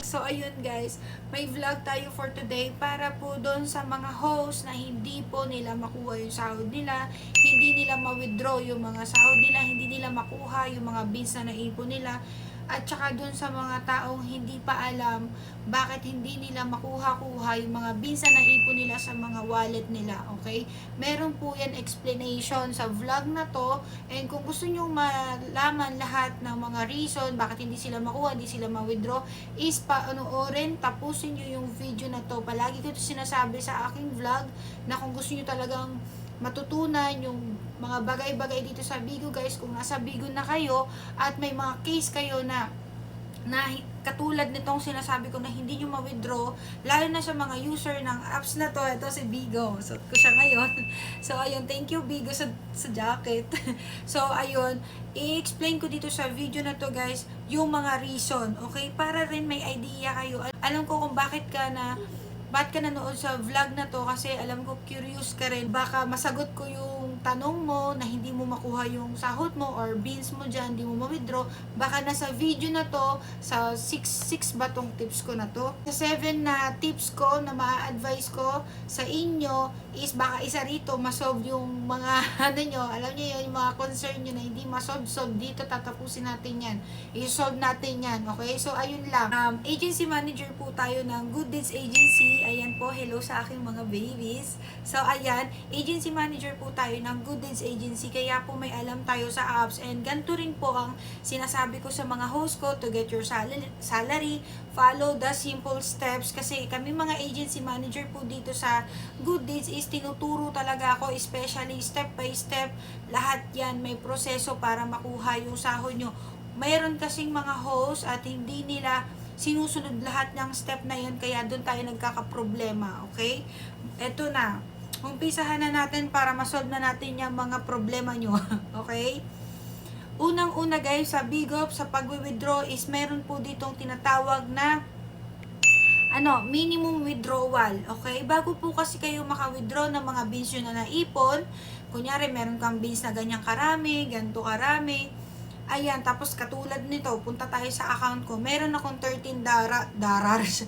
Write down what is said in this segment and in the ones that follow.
So ayun guys, may vlog tayo for today para po doon sa mga host na hindi po nila makuha yung sahod nila, hindi nila ma-withdraw yung mga sahod nila, hindi nila makuha yung mga bills na naipon nila, at saka doon sa mga taong hindi pa alam bakit hindi nila makuha-kuha yung mga bills na naipon nila sa mga wallet nila, okay? Meron po yan explanation sa vlog na to, and kung gusto nyo malaman lahat ng mga reason bakit hindi sila makuha, hindi sila ma-withdraw, is panoorin, tapusin nyo yung video na to. Palagi ko ito sinasabi sa aking vlog na kung gusto nyo talagang matutunan yung mga bagay-bagay dito sa Bigo guys, kung nasa Bigo na kayo at may mga case kayo na katulad nitong sinasabi ko na hindi nyo ma-withdraw, lalo na sa mga user ng apps na to, ito si Bigo, so ko siya ngayon. So ayun, thank you Bigo sa jacket. So ayun, i-explain ko dito sa video na to guys yung mga reason, okay, para rin may idea kayo. Alam ko kung bakit ka nanood sa vlog na to, kasi alam ko curious ka rin, baka masagot ko yung tanong mo na hindi mo makuha yung sahod mo or bills mo dyan, hindi mo ma-withdraw. Baka nasa video na to, sa 6 ba tong tips ko na to, sa 7 na tips ko na ma-advise ko sa inyo is baka isa rito masolve yung mga ano nyo, alam nyo yun, yung mga concern nyo na hindi masolve dito, tatapusin natin yan, i-solve natin yan, okay? So ayun lang, agency manager po tayo ng Good Deeds Agency. Ayan po, hello sa aking mga babies. So ayan, agency manager po tayo ng Good Deeds Agency, kaya po may alam tayo sa apps, and ganito rin po ang sinasabi ko sa mga host ko to get your salary, follow the simple steps, kasi kami mga agency manager po dito sa Good Deeds is tinuturo talaga ako, especially step by step, lahat yan may proseso para makuha yung sahod nyo. Mayroon kasing mga host at hindi nila sinusunod lahat ng step na yun, kaya doon tayo nagkakaproblema, okay? Eto na, umpisahan na natin para masolve na natin yung mga problema nyo, okay? Unang-una guys, sa Bigo, sa pag-withdraw is meron po ditong tinatawag na minimum withdrawal, okay? Bago po kasi kayo maka-withdraw ng mga bills nyo na naipon, kunyari meron kang bills na ganyang karami, ganito karami, ayan, tapos katulad nito, punta tayo sa account ko, meron akong $13 dollars.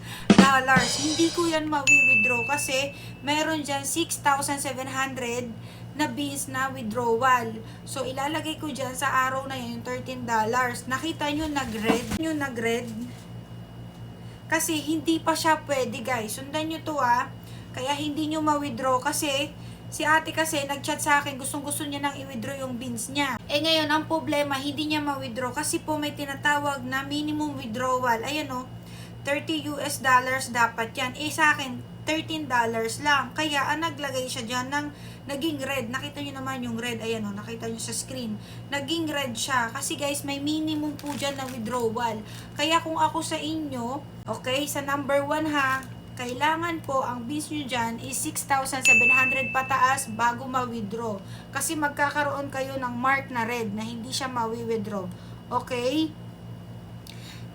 Hindi ko yan ma-withdraw kasi meron dyan 6,700 na bills na withdrawal. So, ilalagay ko dyan sa araw na yun, yung $13. Nakita nyo nag-red? Kasi hindi pa siya pwede guys. Sundan nyo to Kaya hindi nyo ma-withdraw kasi si ate kasi nag-chat sa akin, gustong-gusto niya nang i-withdraw yung bills niya. Eh ngayon, ang problema, hindi niya ma-withdraw kasi po may tinatawag na minimum withdrawal. Ayan $30 dapat yan. Eh sa akin, $13 lang. Kaya naglagay siya dyan ng naging red. Nakita nyo naman yung red. Ayan nakita nyo sa screen. Naging red siya. Kasi guys, may minimum po dyan na withdrawal. Kaya kung ako sa inyo, okay, sa number 1 kailangan po ang bills nyo dyan is 6,700 pataas bago ma-withdraw. Kasi magkakaroon kayo ng mark na red na hindi siya ma-withdraw. Okay?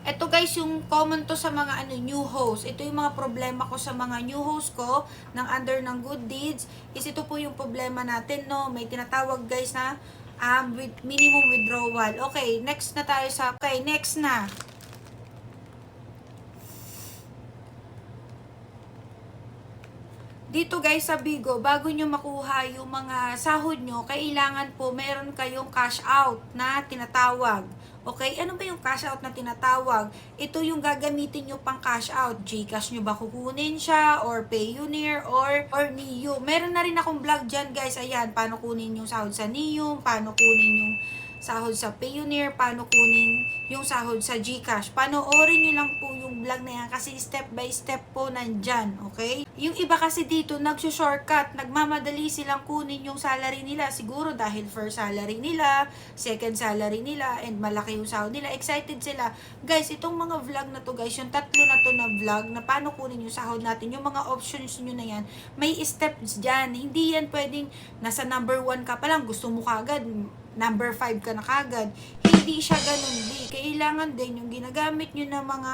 Ito guys, yung common to sa mga new host. Ito yung mga problema ko sa mga new host ko ng under ng Good Deeds. Is ito po yung problema natin, May tinatawag guys na with minimum withdrawal. Okay, next na tayo sa next na. Dito guys sa Bigo, bago nyo makuha yung mga sahod nyo, kailangan po meron kayong cash out na tinatawag. Okay? Ano ba yung cash out na tinatawag? Ito yung gagamitin nyo pang cash out. GCash nyo ba kukunin siya? Or Payoneer? Or Niyo? Meron na rin akong vlog dyan guys. Ayan, paano kunin yung sahod sa Niyo? Paano kunin yung sahod sa Payoneer? Paano kunin yung sahod sa GCash? Panoorin nyo lang po yung vlog na yan kasi step by step po nandyan. Okay? Yung iba kasi dito, nagsushortcut, nagmamadali silang kunin yung salary nila. Siguro dahil first salary nila, second salary nila, and malaki yung sahod nila. Excited sila. Guys, itong mga vlog na to guys, yung tatlo na to na vlog, na paano kunin yung sahod natin, yung mga options nyo na yan, may steps dyan. Hindi yan pwedeng nasa number 1 ka pa lang, gusto mo kagad, number 5 ka na kagad. Hindi siya ganun. Kailangan din yung ginagamit nyo na mga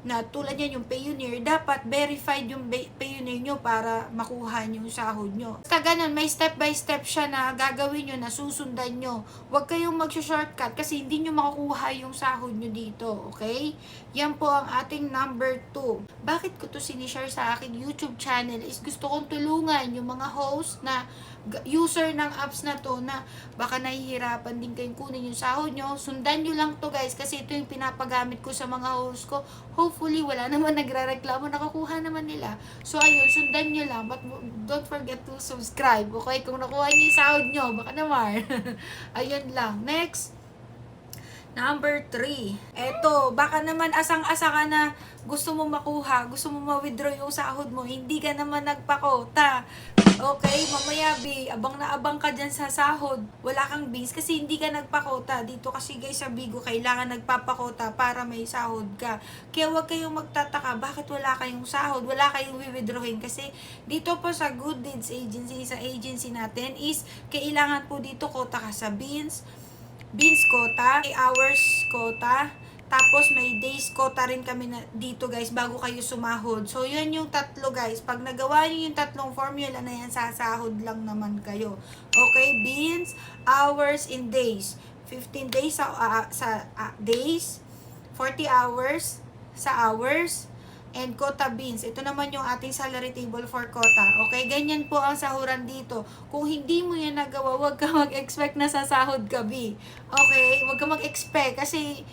na tulad yan yung Payoneer, dapat verified yung Payoneer nyo para makuha nyo yung sahod nyo. Basta ganun, may step by step siya na gagawin nyo, na susundan nyo. Huwag kayong mag-shortcut kasi hindi nyo makukuha yung sahod nyo dito, okay? Yan po ang ating number 2. Bakit ko to sinishare sa aking YouTube channel is gusto kong tulungan yung mga host na user ng apps na to na baka nahihirapan din kayong kunin yung sahod nyo. Sundan nyo lang to guys kasi ito yung pinapagamit ko sa mga host ko. Hopefully wala naman nagre-reklamo, nakakuha naman nila. So ayun, sundan nyo lang, but don't forget to subscribe, okay? Kung nakuha nyo yung sahod nyo, baka naman. Ayun lang. Next, number 3. Eto, baka naman asang-asa ka na gusto mo makuha, gusto mo ma-withdraw yung sahod mo, hindi ka naman nagpakota. Okay, mamaya abang na abang ka dyan sa sahod. Wala kang beans kasi hindi ka nagpakota. Dito kasi guys sa Bigo, kailangan nagpapakota para may sahod ka. Kaya huwag kayong magtataka, bakit wala kayong sahod? Wala kayong withdrawin kasi dito po sa Good Deeds Agency, sa agency natin is kailangan po dito kota ka sa beans quota, may hours quota, tapos may days quota rin kami na dito guys bago kayo sumahod. So yun yung tatlo guys. Pag nagawa niyo yung tatlong formula na yan, sasahod lang naman kayo. Okay, beans, hours, and days. 15 days sa days, 40 hours sa hours, and quota beans. Ito naman yung ating salary table for quota. Okay, ganyan po ang sahuran dito. Kung hindi mo yan nagawa, huwag ka mag-expect na sasahod ka, B. Okay, huwag ka mag-expect kasi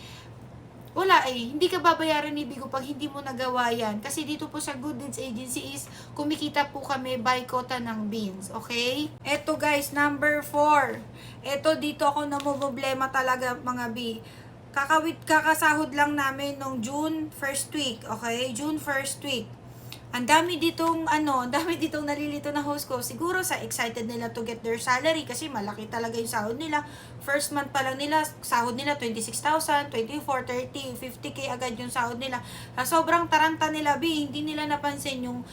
wala hindi ka babayaran ni Bigo pag hindi mo nagawa yan. Kasi dito po sa Good Deeds Agency is kumikita po kami by quota ng beans. Okay? Eto guys, number 4. Eto dito ako namumblema talaga mga B. Kakasahod lang namin nung June 1st week. Okay? June 1st week. Ang dami ditong nalilito na host ko. Siguro sa excited nila to get their salary kasi malaki talaga yung sahod nila. First month pa lang nila, sahod nila 26,000, 24, 30, 50k agad yung sahod nila. Sobrang taranta nila, hindi nila napansin yung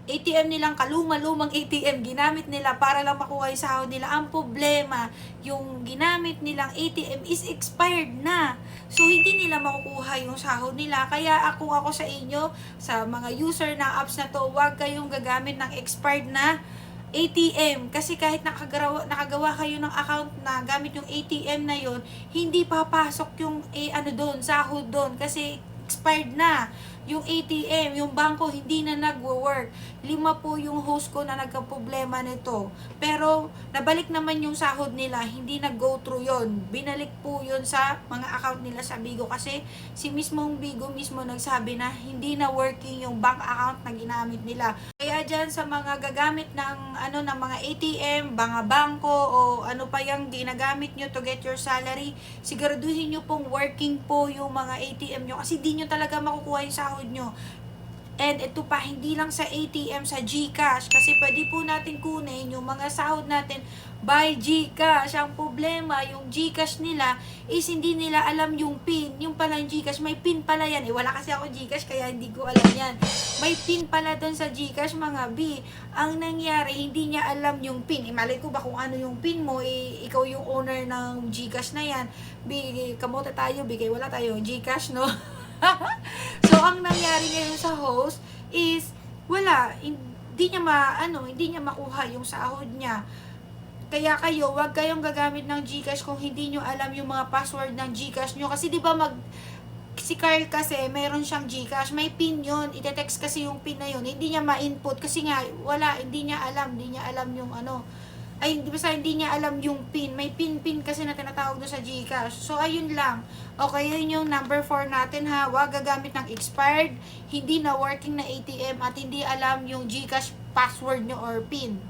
ATM nilang kaluma-lumang ATM ginamit nila para lang makuha yung sahod nila. Ang problema, yung ginamit nilang ATM is expired na. So, hindi nila makukuha yung sahod nila. Kaya ako sa inyo, sa mga user ng apps na to, huwag kayong gagamit ng expired na ATM. Kasi kahit nakagawa kayo ng account na gamit yung ATM na yon, hindi papasok yung sahod doon kasi expired na yung ATM, yung bangko hindi na nagwo-work. 5 po yung host ko na nagka-problema nito. Pero nabalik naman yung sahod nila, hindi nag-go through yon. Binalik po yon sa mga account nila sa Bigo kasi si mismong Bigo mismo nagsabi na hindi na working yung bank account na ginamit nila. Kaya dyan sa mga gagamit ng ng mga ATM, mga bangko o ano pa yung ginagamit nyo to get your salary, siguraduhin nyo pong working po yung mga ATM nyo kasi di nyo talaga makukuha yung sahod nyo. And ito pa, hindi lang sa ATM, sa GCash. Kasi pwede po natin kunin yung mga sahod natin by GCash. Ang problema, yung GCash nila is hindi nila alam yung PIN. Yung pala yung GCash, may PIN pala yan. Wala kasi ako GCash, kaya hindi ko alam yan. May PIN pala doon sa GCash, mga B. Ang nangyari, hindi niya alam yung PIN. Malay ko ba kung ano yung PIN mo, ikaw yung owner ng GCash na yan. B, kamote tayo, B, kaya wala tayo GCash, no? So, ang nangyari ngayon sa host is, hindi niya makuha yung sahod niya. Kaya kayo, wag kayong gagamit ng GCash kung hindi nyo alam yung mga password ng GCash nyo. Kasi di ba si Carl kasi, meron siyang GCash, may PIN yun, ite-text kasi yung PIN na yun, hindi niya ma-input kasi nga, hindi niya alam yung hindi niya alam yung PIN. May PIN kasi na tinatawag doon sa GCash. So, ayun lang. Okay, yun yung number 4 natin ha. Huwag gagamit ng expired, hindi na working na ATM, at hindi alam yung GCash password nyo or PIN.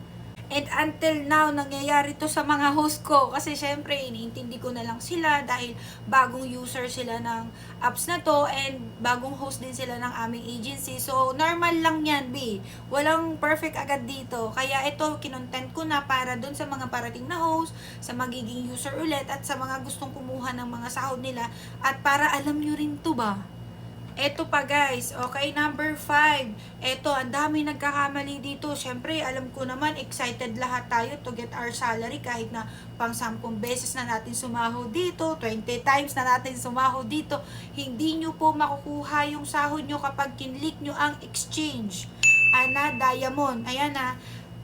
And until now, nangyayari to sa mga host ko. Kasi syempre, iniintindi ko na lang sila dahil bagong user sila ng apps na to and bagong host din sila ng aming agency. So, normal lang yan, B. Walang perfect agad dito. Kaya ito, kinontent ko na para dun sa mga parating na host, sa magiging user ulit, at sa mga gustong kumuha ng mga sahod nila. At para alam nyo rin to ba? Eto pa guys, okay, number 5. Eto, ang dami nagkakamali dito. Syempre, alam ko naman, excited lahat tayo to get our salary kahit na pang 10 beses na natin sumahod dito, 20 times na natin sumahod dito. Hindi nyo po makukuha yung sahod nyo kapag kinlik nyo ang exchange. Ana, diamond. Ayan na.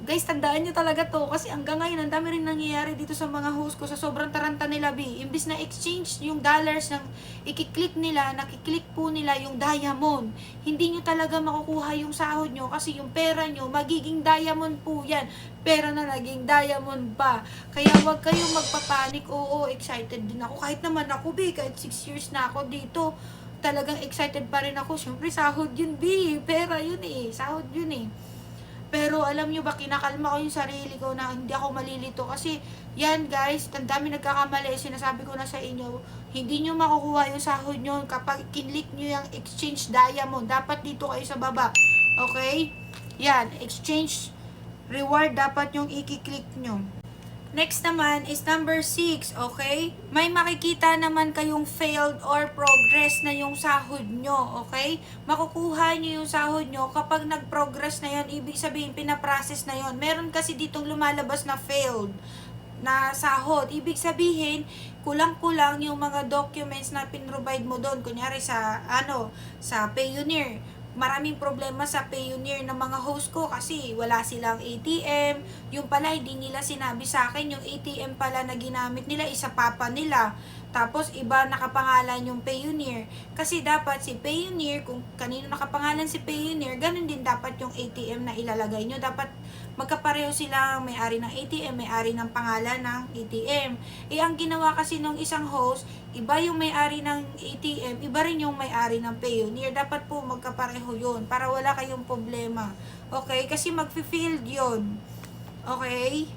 Guys, tandaan nyo talaga to kasi hanggang ngayon, ang dami rin nangyayari dito sa mga host ko sa sobrang taranta nila, B. Imbis na exchange yung dollars ng ikiklik nila, nakiklik po nila yung diamond. Hindi nyo talaga makukuha yung sahod nyo kasi yung pera nyo, magiging diamond po yan. Pera na naging diamond pa. Kaya wag kayong magpapanik. Oo, excited din ako. Kahit naman ako, B, kahit 6 years na ako dito, talagang excited pa rin ako. Siyempre, sahod yun, B. Pera yun eh. Sahod yun eh. Pero alam nyo ba, kinakalma ko yung sarili ko na hindi ako malilito. Kasi yan guys, ang dami nagkakamali. Sinasabi ko na sa inyo, hindi nyo makukuha yung sahod nyo kapag kinlik nyo yung exchange diamond. Dapat dito kayo sa baba. Okay? Yan, exchange reward dapat yung ikiklik nyo. Next naman is number 6, okay? May makikita naman kayong failed or progress na yung sahod nyo, okay? Makukuha nyo yung sahod nyo kapag nag-progress na yon, ibig sabihin pinaprocess na yon. Meron kasi ditong lumalabas na failed na sahod. Ibig sabihin, kulang-kulang yung mga documents na pinrovide mo doon. Kunyari sa, sa Payoneer, maraming problema sa Payoneer ng mga host ko kasi wala silang ATM. Yung pala, hindi nila sinabi sa akin, yung ATM pala na ginamit nila, isa papa nila. Tapos, iba nakapangalan yung Payoneer. Kasi dapat si Payoneer, kung kanino nakapangalan si Payoneer, ganun din dapat yung ATM na ilalagay nyo. Dapat magkapareho silang may-ari ng ATM, may-ari ng pangalan ng ATM. Ang ginawa kasi ng isang host, iba yung may-ari ng ATM, iba rin yung may-ari ng Payoneer. Dapat po magkapareho yun para wala kayong problema. Okay? Kasi mag-field yun. Okay?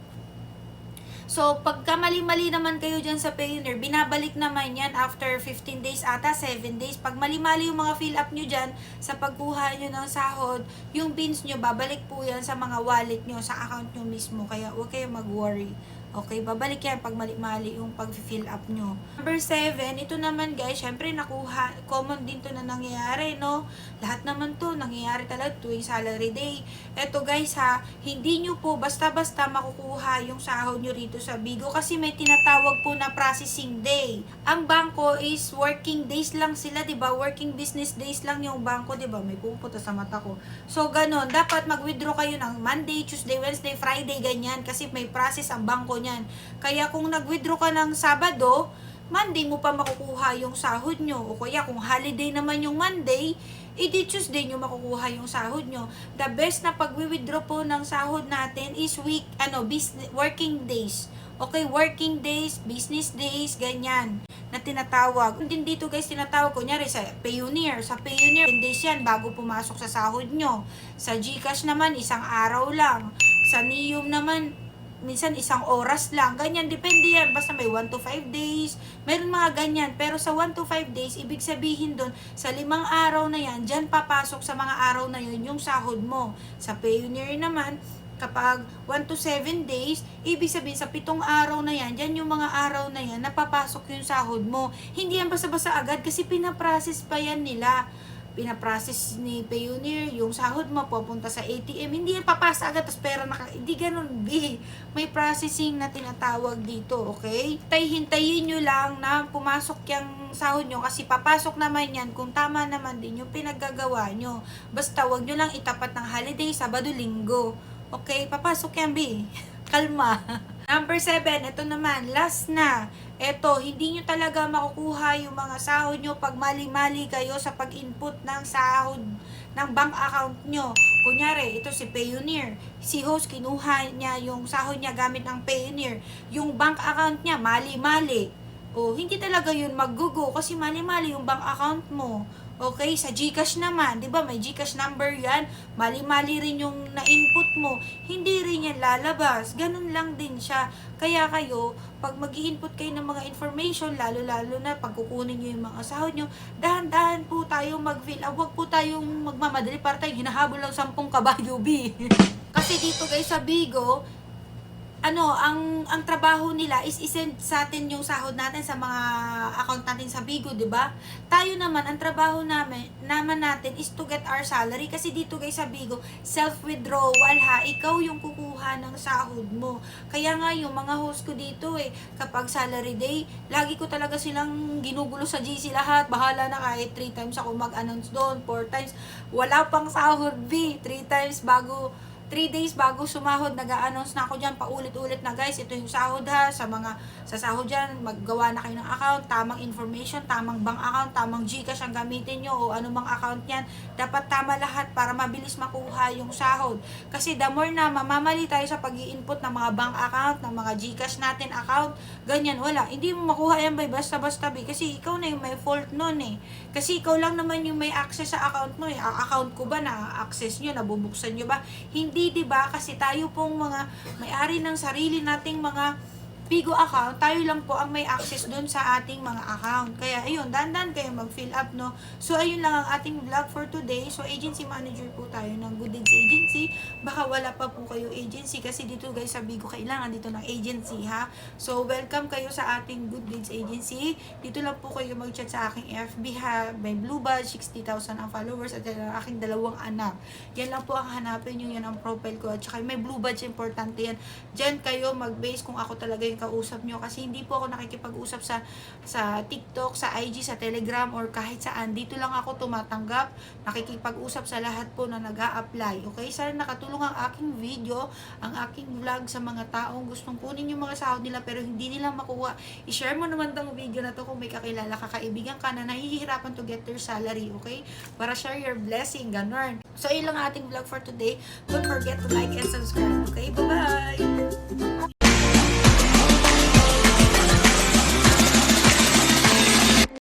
So, pagka mali-mali naman kayo dyan sa Payoneer, binabalik naman yan after 15 days ata, 7 days. Pag mali-mali yung mga fill up nyo dyan, sa pagkuha nyo ng sahod, yung bins nyo, babalik po yan sa mga wallet nyo, sa account nyo mismo. Kaya huwag kayong mag-worry. Okay, babalik yan pag mali-mali yung pag-fill up nyo. Number 7, ito naman guys, syempre nakuha, common din to na nangyayari, no? Lahat naman to, nangyayari talaga tuwing salary day. Ito guys ha, hindi nyo po basta-basta makukuha yung sahod nyo rito sa Bigo kasi may tinatawag po na processing day. Ang bangko is working days lang sila, di ba? Working business days lang yung bangko, di ba? May pupunta sa mata ko. So, ganon. Dapat mag-withdraw kayo ng Monday, Tuesday, Wednesday, Friday, ganyan kasi may process ang bangko niyan. Kaya kung nag-withdraw ka ng Sabado, Monday mo pa makukuha yung sahod nyo. O kaya kung holiday naman yung Monday, edi Tuesday nyo makukuha yung sahod nyo. The best na pag-withdraw po ng sahod natin is working days. Okay, working days, business days, ganyan na tinatawag. Din dito guys, tinatawag kunyari sa Payoneer. Sa Payoneer, 10 days yan bago pumasok sa sahod nyo. Sa GCash naman, isang araw lang. Sa Nium naman, minsan isang oras lang. Ganyan, depende yan. Basta may 1 to 5 days. Meron mga ganyan. Pero sa 1 to 5 days, ibig sabihin doon, sa 5 araw na yan, dyan papasok sa mga araw na yun yung sahod mo. Sa Payoneer naman, kapag 1 to 7 days, ibig sabihin sa 7 araw na yan, dyan yung mga araw na yan, napapasok yung sahod mo. Hindi yan basta-basta agad kasi pinaprocess pa yan nila. Pinaprocess ni Payoneer, yung sahod mo pupunta sa ATM, hindi yan papasa agad, tapos pera hindi ganun, B. May processing na tinatawag dito, okay? Hintayin nyo lang na pumasok yung sahod nyo kasi papasok naman yan kung tama naman din yung pinaggagawa nyo. Basta wag nyo lang itapat ng holiday, Sabado, Linggo. Okay, papasok yan, B. Kalma. Number 7, ito naman, last na. Ito, hindi nyo talaga makukuha yung mga sahod nyo pag mali-mali kayo sa pag-input ng sahod ng bank account nyo. Kunyari, ito si Payoneer. Si host, kinuha niya yung sahod niya gamit ng Payoneer. Yung bank account niya, mali-mali. O, hindi talaga yun mag-go kasi mali-mali yung bank account mo. Okay, sa GCash naman, 'di ba? May GCash number 'yan. Mali-mali rin yung na-input mo. Hindi rin 'yan lalabas. Ganun lang din siya. Kaya kayo, pag mag-i-input kayo ng mga information, lalo-lalo na pag kukunin niyo yung mga sahod niyo, dahan-dahan po tayo mag-fill. Huwag po tayong magmamadali para tayong hinahabol ng 10 kabayo, B. Kasi dito guys sa Bigo, ang trabaho nila is isend sa atin yung sahod natin sa mga account natin sa Bigo, 'di ba? Tayo naman ang trabaho natin is to get our salary kasi dito guys sa Bigo, self-withdrawal ha, ikaw yung kukuha ng sahod mo. Kaya nga yung mga host ko dito kapag salary day, lagi ko talaga silang ginugulo sa GC lahat. Bahala na kahit 3 times ako mag-announce doon, 4 times. Wala pang sahod B, 3 times bago 3 days bago sumahod, nag-a-announce na ako dyan, paulit-ulit na guys, ito yung sahod ha, sa sahod dyan, maggawa na kayo ng account, tamang information, tamang bank account, tamang GCash ang gamitin nyo, o anumang account yan, dapat tama lahat para mabilis makuha yung sahod. Kasi the more na mamamali tayo sa pag-i-input ng mga bank account, ng mga GCash natin account, ganyan, wala, hindi mo makuha yan by basta-basta kasi ikaw na yung may fault nun kasi ikaw lang naman yung may access sa account mo account ko ba na-access nyo, nabubuksan nyo ba? Hindi, 'di ba? Kasi tayo pong mga may-ari ng sarili nating mga Bigo account, tayo lang po ang may access doon sa ating mga account. Kaya ayun, dandan kayo mag-fill up, no? So ayun lang ang ating vlog for today. So agency manager po tayo ng Good Deeds Agency. Baka wala pa po kayo agency kasi dito guys sa Bigo kailangan dito ng agency ha. So welcome kayo sa ating Good Deeds Agency. Dito lang po kayo mag-chat sa aking FB ha. May Blue Badge, 60,000 ang followers at ang aking 2 anak. Yan lang po ang hanapin nyo, yan ang profile ko. At saka may Blue Badge, importante yan. Diyan kayo mag-base kung ako talaga yung kausap nyo kasi hindi po ako nakikipag-usap sa TikTok, sa IG, sa Telegram or kahit saan. Dito lang ako tumatanggap, nakikipag-usap sa lahat po na nag-a-apply. Okay? Sana nakatulong ang aking video, ang aking vlog sa mga taong gustong kunin yung mga sahod nila pero hindi nila makuha. I-share mo naman tong video na to kung may kakilala, kakaibigan ka na nahihirapan to get their salary. Okay? Para share your blessing, ganon. So, yun lang ang ating vlog for today. Don't forget to like and subscribe. Okay? Bye-bye!